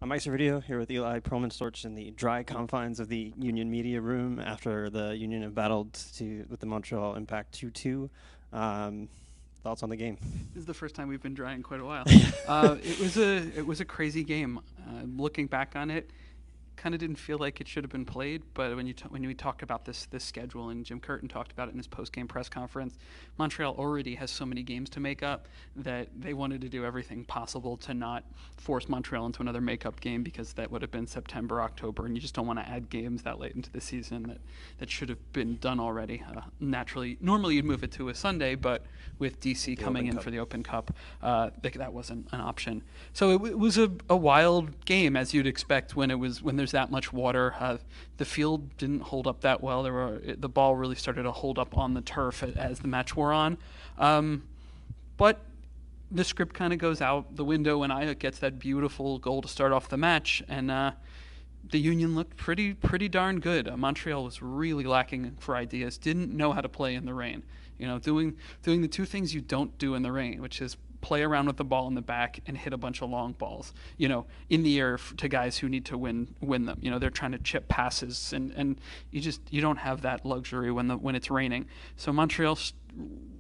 I'm Mike Video here with Eli Perlman-Storch in the dry confines of the Union Media Room after the Union have battled with the Montreal Impact 2-2. Thoughts on the game? This is the first time we've been dry in quite a while. It was a crazy game. Looking back on it, kind of didn't feel like it should have been played. But when we talked about this schedule, and Jim Curtin talked about it in his post game press conference, Montreal already has so many games to make up that they wanted to do everything possible to not force Montreal into another makeup game, because that would have been September, October, and you just don't want to add games that late into the season that should have been done already. Normally you'd move it to a Sunday, but with DC coming in for the Open Cup, that wasn't an option. So it was a wild game, as you'd expect when there's that much water. The field didn't hold up that well. The ball really started to hold up on the turf as the match wore on. But the script kind of goes out the window when Ayak gets that beautiful goal to start off the match, and the Union looked pretty darn good. Montreal was really lacking for ideas, didn't know how to play in the rain. Doing the two things you don't do in the rain, which is play around with the ball in the back and hit a bunch of long balls, in the air to guys who need to win them. They're trying to chip passes, and you don't have that luxury when it's raining. So Montreal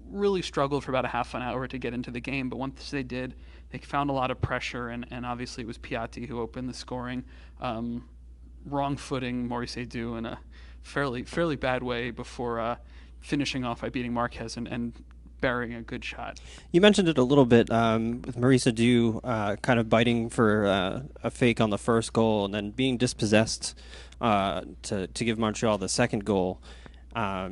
really struggled for about a half an hour to get into the game, but once they did, they found a lot of pressure, and obviously it was Piatti who opened the scoring. Wrong footing Maurice Edu in a fairly bad way before finishing off by beating Marquez and burying a good shot. You mentioned it a little bit with Maurice Edu kind of biting for a fake on the first goal and then being dispossessed to give Montreal the second goal.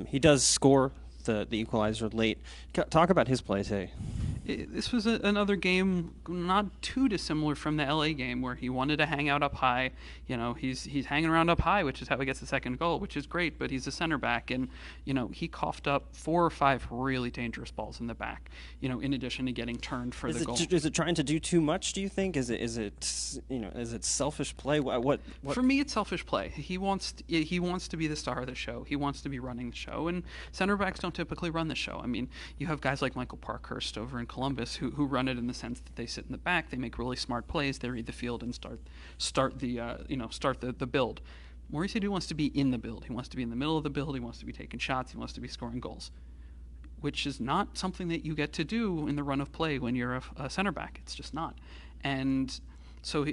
He does score the equalizer late. Talk about his play today. This was another game not too dissimilar from the LA game, where he wanted to hang out up high. He's hanging around up high, which is how he gets the second goal, which is great, but he's a center back, and he coughed up 4 or 5 really dangerous balls in the back, in addition to getting turned for the goal. Is it trying to do too much, do you think? Is it selfish play? What? For me, it's selfish play. He wants to be the star of the show. He wants to be running the show, and center backs don't typically run the show. I mean, you have guys like Michael Parkhurst over in Columbus who run it in the sense that they sit in the back, they make really smart plays, they read the field and start the build. Maurice Edu wants to be in the build. He wants to be in the middle of the build. He wants to be taking shots. He wants to be scoring goals, which is not something that you get to do in the run of play when you're a center back. It's just not. And so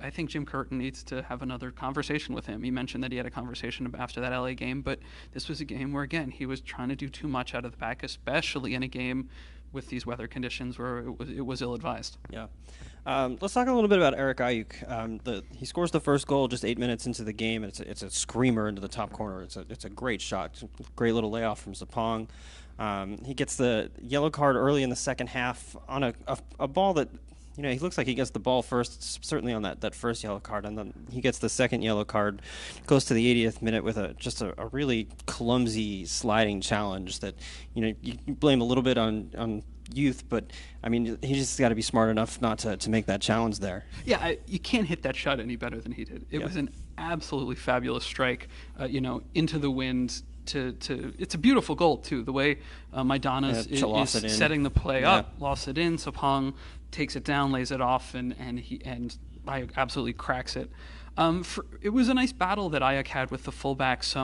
I think Jim Curtin needs to have another conversation with him. He mentioned that he had a conversation after that LA game, but this was a game where, again, he was trying to do too much out of the back, especially in a game with these weather conditions where it was ill-advised. Yeah. Let's talk a little bit about Eric Ayuk. He scores the first goal just 8 minutes into the game. It's a screamer into the top corner. It's a great shot. Great little layoff from Sapong. He gets the yellow card early in the second half on a ball that, he looks like he gets the ball first, certainly on that first yellow card, and then he gets the second yellow card, goes to the 80th minute with a really clumsy sliding challenge that, you blame a little bit on youth, but I mean, he just got to be smart enough not to make that challenge there. Yeah, you can't hit that shot any better than he did. It was an absolutely fabulous strike, into the wind. It's a beautiful goal too. The way Maidana is setting the play up, lost it in. Sapong takes it down, lays it off, and Ayak absolutely cracks it. It was a nice battle that Ayak had with the fullbacks.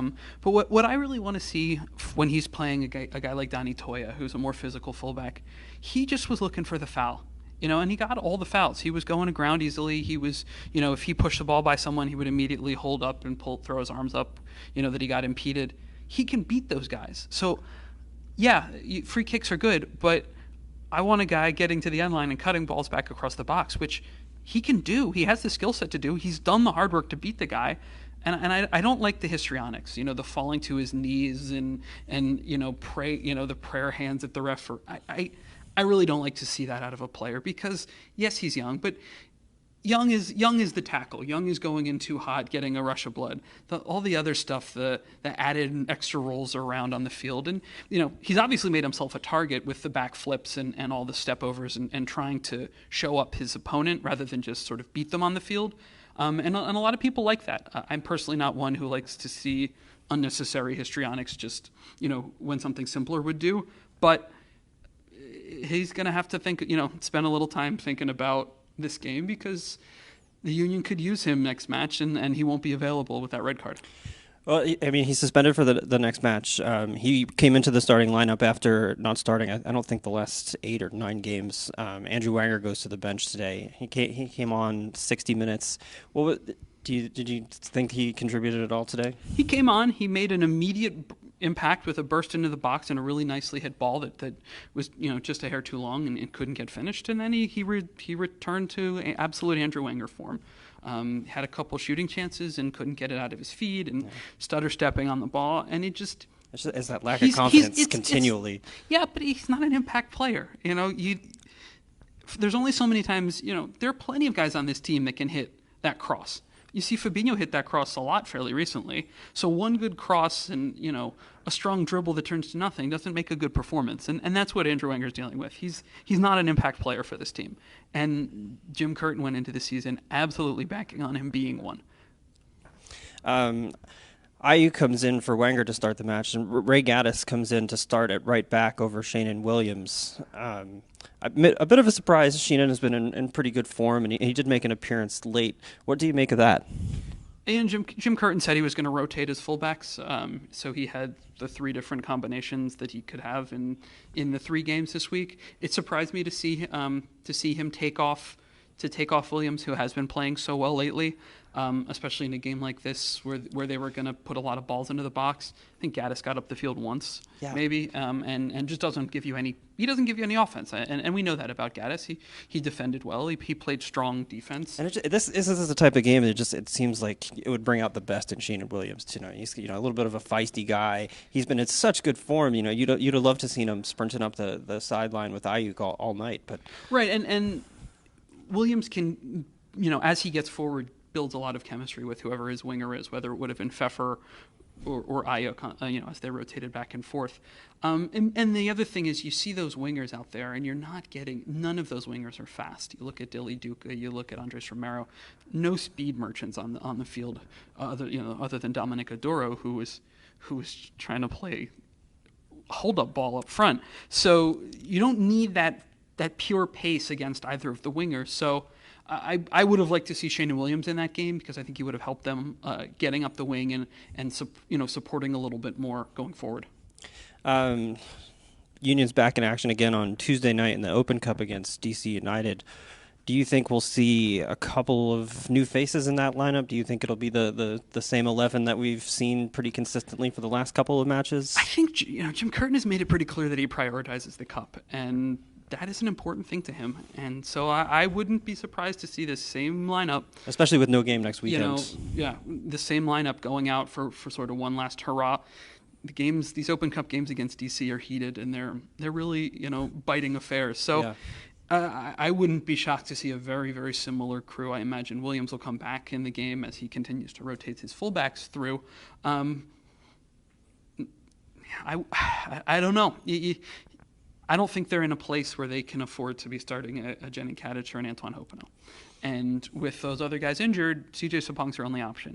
But what I really want to see when he's playing a guy like Donny Toya, who's a more physical fullback, he just was looking for the foul. And he got all the fouls. He was going to ground easily. He was, if he pushed the ball by someone, he would immediately hold up and throw his arms up, that he got impeded. He can beat those guys. So, yeah, free kicks are good, but I want a guy getting to the end line and cutting balls back across the box, which he can do. He has the skill set to do. He's done the hard work to beat the guy. And I don't like the histrionics, the falling to his knees and pray, the prayer hands at the ref. I really don't like to see that out of a player, because, yes, he's young, but Young is the tackle. Young is going in too hot, getting a rush of blood. All the other stuff, the added extra rolls around on the field. And, he's obviously made himself a target with the back flips and all the step overs and trying to show up his opponent rather than just sort of beat them on the field. And a lot of people like that. I'm personally not one who likes to see unnecessary histrionics just, when something simpler would do. But he's going to have to spend a little time thinking about this game, because the Union could use him next match, and he won't be available with that red card. Well, I mean, he's suspended for the next match. He came into the starting lineup after not starting, I don't think, the last 8 or 9 games. Andrew Wanger goes to the bench today. He came on 60 minutes. Did you think he contributed at all today? He came on. He made an immediate impact with a burst into the box and a really nicely hit ball that was just a hair too long and couldn't get finished. And then he returned to absolute Andrew Wanger form. Had a couple shooting chances and couldn't get it out of his feet and stutter stepping on the ball. And it's that lack of confidence continually. But he's not an impact player. There's only so many times. There are plenty of guys on this team that can hit that cross. You see Fabinho hit that cross a lot fairly recently. So one good cross and, a strong dribble that turns to nothing doesn't make a good performance. And that's what Andrew Wenger's dealing with. He's not an impact player for this team. And Jim Curtin went into the season absolutely banking on him being one. Ayew comes in for Wanger to start the match, and Ray Gaddis comes in to start at right back over Sheenan Williams. A bit of a surprise. Sheenan has been in pretty good form, and he did make an appearance late. What do you make of that? And Jim Curtin said he was going to rotate his fullbacks, so he had the 3 different combinations that he could have in the 3 games this week. It surprised me to see him take off Williams, who has been playing so well lately, especially in a game like this where they were going to put a lot of balls into the box. I think Gaddis got up the field once, maybe, and just doesn't give you any. He doesn't give you any offense, and we know that about Gaddis. He defended well. He played strong defense. And this is the type of game that it seems like it would bring out the best in Sheenan Williams tonight. He's a little bit of a feisty guy. He's been in such good form. You'd have loved to seen him sprinting up the sideline with Ayew all night, but right and Williams can, as he gets forward, builds a lot of chemistry with whoever his winger is, whether it would have been Pfeffer or Ayew, as they rotated back and forth. And the other thing is you see those wingers out there, and you're not getting – none of those wingers are fast. You look at Dilly Duca, you look at Andres Romero. No speed merchants on the field other than Dominic Adoro, who was trying to play hold-up ball up front. So you don't need that pure pace against either of the wingers. So I would have liked to see Sheenan Williams in that game because I think he would have helped them getting up the wing and supporting a little bit more going forward. Union's back in action again on Tuesday night in the Open Cup against DC United. Do you think we'll see a couple of new faces in that lineup? Do you think it'll be the same 11 that we've seen pretty consistently for the last couple of matches? I think Jim Curtin has made it pretty clear that he prioritizes the Cup, and that is an important thing to him. And so I wouldn't be surprised to see the same lineup. Especially with no game next weekend. The same lineup going out for sort of one last hurrah. These Open Cup games against DC are heated, and they're really, biting affairs. So I wouldn't be shocked to see a very, very similar crew. I imagine Williams will come back in the game as he continues to rotate his fullbacks through. I don't know. I don't think they're in a place where they can afford to be starting a Jenny Kadich or an Antoine Hopino. And with those other guys injured, CJ Sapong's their only option.